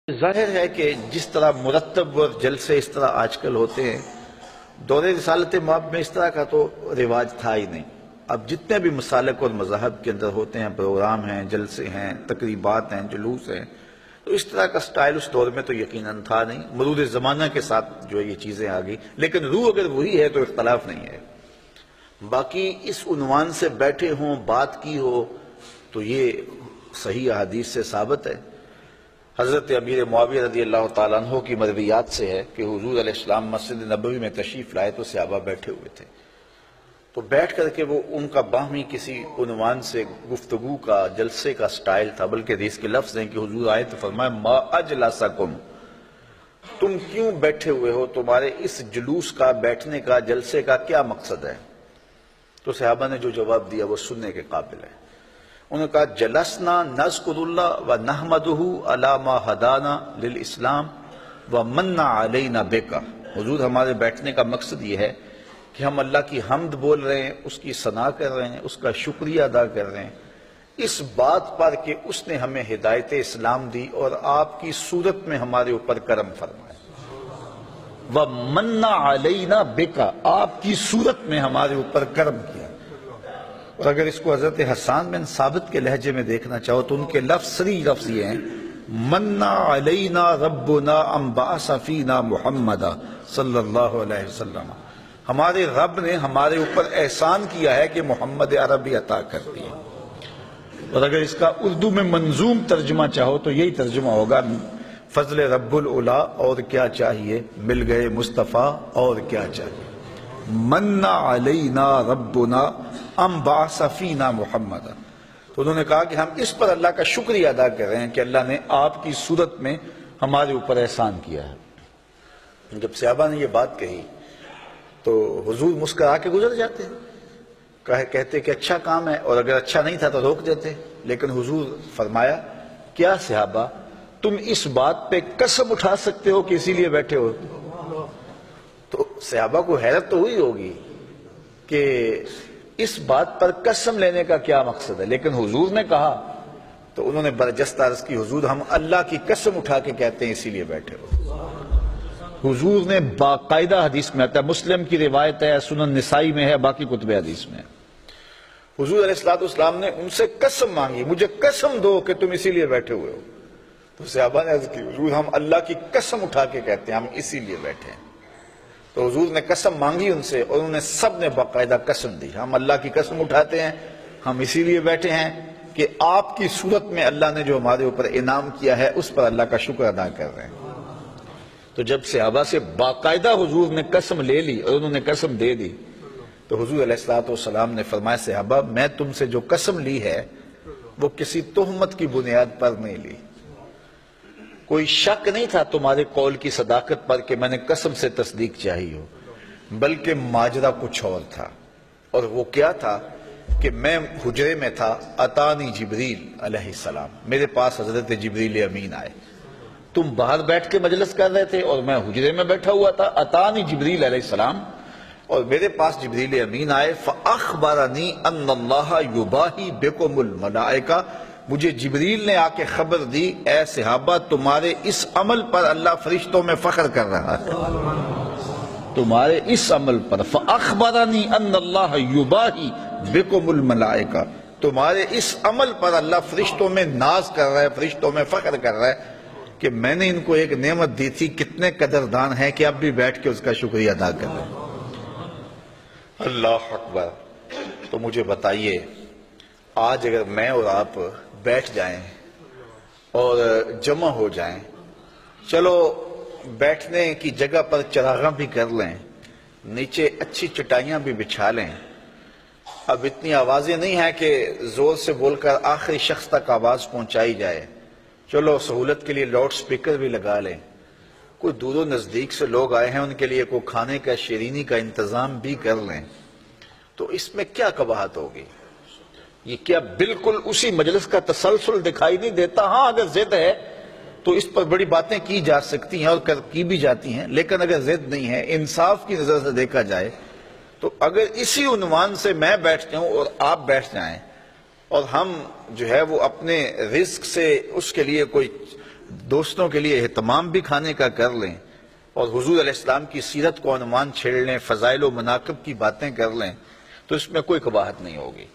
ظاہر ہے کہ جس طرح مرتب اور جلسے اس طرح آج کل ہوتے ہیں، دور رسالت مآب میں اس طرح کا تو رواج تھا ہی نہیں۔ اب جتنے بھی مسالک اور مذاہب کے اندر ہوتے ہیں، پروگرام ہیں، جلسے ہیں، تقریبات ہیں، جلوس ہیں، تو اس طرح کا سٹائل اس دور میں تو یقیناً تھا نہیں۔ مرور زمانہ کے ساتھ جو یہ چیزیں آ گئی، لیکن روح اگر وہی ہے تو اختلاف نہیں ہے۔ باقی اس عنوان سے بیٹھے ہوں، بات کی ہو، تو یہ صحیح احادیث سے ثابت ہے۔ حضرت امیر معاویہ رضی اللہ تعالیٰ عنہ کی مرویات سے ہے کہ حضور علیہ السلام مسجد نبوی میں تشریف لائے تو صحابہ بیٹھے ہوئے تھے، تو بیٹھ کر کے وہ ان کا باہمی کسی عنوان سے گفتگو کا، جلسے کا سٹائل تھا، بلکہ حدیث کے لفظ ہیں کہ حضور آئے تو فرمایا ما اجلسکم، تم کیوں بیٹھے ہوئے ہو، تمہارے اس جلوس کا، بیٹھنے کا، جلسے کا کیا مقصد ہے؟ تو صحابہ نے جو جواب دیا وہ سننے کے قابل ہے۔ انہوں نے کہا جلسنا نذکر اللہ و نحمدہ علی ما ہدانا للاسلام و من علینا بکا، حضور ہمارے بیٹھنے کا مقصد یہ ہے کہ ہم اللہ کی حمد بول رہے ہیں، اس کی ثنا کر رہے ہیں، اس کا شکریہ ادا کر رہے ہیں اس بات پر کہ اس نے ہمیں ہدایت اسلام دی اور آپ کی صورت میں ہمارے اوپر کرم فرمایا، وَمَنَّ عَلَيْنَا بِكَ، آپ کی صورت میں ہمارے اوپر کرم کیا۔ اور اگر اس کو حضرت حسان بن ثابت کے لہجے میں دیکھنا چاہو تو ان کے لفظ صریح لفظ یہ ہیں مَنَّ عَلَيْنَا رَبُّنَا أَن بَعَثَ فِينَا مُحَمَّدًا صلی اللہ علیہ وسلم، ہمارے رب نے ہمارے اوپر احسان کیا ہے کہ محمد عربی عطا کر دی۔ اور اگر اس کا اردو میں منظوم ترجمہ چاہو تو یہی ترجمہ ہوگا فضل رب العلا اور کیا چاہیے، مل گئے مصطفیٰ اور کیا چاہیے۔ من علینا ربنا ام بعث فینا محمد، تو انہوں نے کہا کہ ہم اس پر اللہ کا شکریہ ادا کر رہے ہیں کہ اللہ نے آپ کی صورت میں ہمارے اوپر احسان کیا ہے۔ جب صحابہ نے یہ بات کہی تو حضور مسکرا کے گزر جاتے، کہتے کہ اچھا کام ہے، اور اگر اچھا نہیں تھا تو روک دیتے، لیکن حضور فرمایا کیا صحابہ تم اس بات پہ قسم اٹھا سکتے ہو کہ اسی لیے بیٹھے ہو؟ تو صحابہ کو حیرت تو ہوئی ہوگی کہ اس بات پر قسم لینے کا کیا مقصد ہے، لیکن حضور نے کہا تو انہوں نے برجستہ عرض کی حضور ہم اللہ کی قسم اٹھا کے کہتے ہیں اسی لیے بیٹھے ہو۔ حضور نے باقاعدہ حدیث میں آتا ہے، مسلم کی روایت ہے، سنن نسائی میں ہے، باقی کتب حدیث میں ہے، حضور علیہ السلام نے ان سے قسم مانگی مجھے قسم دو کہ تم اسی لیے بیٹھے ہوئے ہو۔ تو صحابہ نے عرض کی حضور ہم اللہ کی قسم اٹھا کے کہتے ہیں ہم اسی لیے بیٹھے ہیں۔ تو حضور نے قسم مانگی ان سے اور انہوں نے سب نے باقاعدہ قسم دی، ہم اللہ کی قسم اٹھاتے ہیں، ہم اسی لیے بیٹھے ہیں کہ آپ کی صورت میں اللہ نے جو ہمارے اوپر انعام کیا ہے اس پر اللہ کا شکر ادا کر رہے ہیں۔ تو جب صحابہ سے باقاعدہ حضور نے قسم لے لی اور انہوں نے قسم دے دی تو حضور علیہ السلام نے فرمایا صحابہ میں تم سے جو قسم لی ہے وہ کسی تہمت کی بنیاد پر نہیں لی، کوئی شک نہیں تھا تمہارے قول کی صداقت پر کہ میں نے قسم سے تصدیق چاہی ہو، بلکہ ماجرا کچھ اور تھا، اور وہ کیا تھا کہ میں حجرے میں تھا، اتانی جبریل علیہ السلام، میرے پاس حضرت جبریل امین آئے، تم باہر بیٹھ کے مجلس کر رہے تھے اور میں حجرے میں بیٹھا ہوا تھا، اتانی جبریل علیہ السلام، اور میرے پاس جبریل امین آئے فاخبرنی ان اللہ یباہی بکم الملائکہ، مجھے جبریل نے آ کے خبر دی اے صحابہ تمہارے اس عمل پر اللہ فرشتوں میں فخر کر رہا ہے، تمہارے اس عمل پر، فاخبرنی ان اللہ یباہی بکم الملائکہ، تمہارے اس عمل پر اللہ فرشتوں میں ناز کر رہا ہے، فرشتوں میں فخر کر رہا ہے کہ میں نے ان کو ایک نعمت دی تھی، کتنے قدردان ہیں کہ اب بھی بیٹھ کے اس کا شکریہ ادا کر رہے ہیں۔ اللہ اکبر۔ تو مجھے بتائیے آج اگر میں اور آپ بیٹھ جائیں اور جمع ہو جائیں، چلو بیٹھنے کی جگہ پر چراغاں بھی کر لیں، نیچے اچھی چٹائیاں بھی بچھا لیں، اب اتنی آوازیں نہیں ہیں کہ زور سے بول کر آخری شخص تک آواز پہنچائی جائے، چلو سہولت کے لیے لاؤڈ سپیکر بھی لگا لیں، کوئی دور و نزدیک سے لوگ آئے ہیں ان کے لیے کوئی کھانے کا شیرینی کا انتظام بھی کر لیں، تو اس میں کیا قباحت ہوگی؟ یہ کیا بالکل اسی مجلس کا تسلسل دکھائی نہیں دیتا؟ ہاں اگر ضد ہے تو اس پر بڑی باتیں کی جا سکتی ہیں اور کی بھی جاتی ہیں، لیکن اگر ضد نہیں ہے، انصاف کی نظر سے دیکھا جائے تو اگر اسی عنوان سے میں بیٹھ جاؤں اور آپ بیٹھ جائیں اور ہم جو ہے وہ اپنے رزق سے اس کے لیے کوئی دوستوں کے لیے اہتمام بھی کھانے کا کر لیں اور حضور علیہ السلام کی سیرت کو عنوان چھیڑ لیں، فضائل و مناقب کی باتیں کر لیں، تو اس میں کوئی قباحت نہیں ہوگی۔